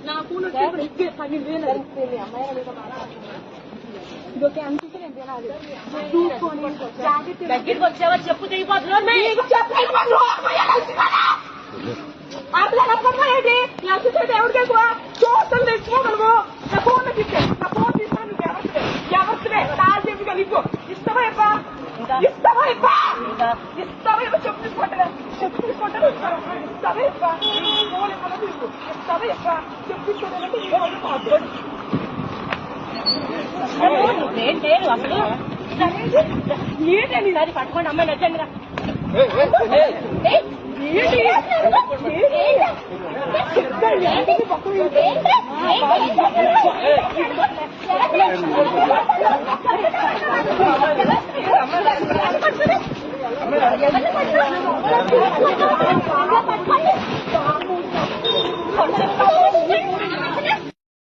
నా ఫోన్ వచ్చి 12,000 అమ్మాయి ఇదొకే అనుకుంటే నేను తినాలి దగ్గరికి వచ్చావా చెప్పు తెగిపోతున్నావు ఏంటి ఎవరికి ఎక్కువ చూస్తాను తెచ్చుకోగలము నా ఫోన్ తీసుకెళ్ళి నా ఫోన్ తీసుకుని నువ్వు ఎవరివే తాను చెప్పి కలిపో ఇస్తావా ఇస్తావా ఇస్తావా చెప్పు తీసుకుంటా చెప్పు తీసుకుంటారు ఇస్తావా ఫోన్ ఇవ్వాలో తీసుకో ఇస్తావా చెప్పు తీసుకోవడానికి ఏంటి అసలు ఏంటండి అది పట్టుకోండి అమ్మాయి నచ్చండి రా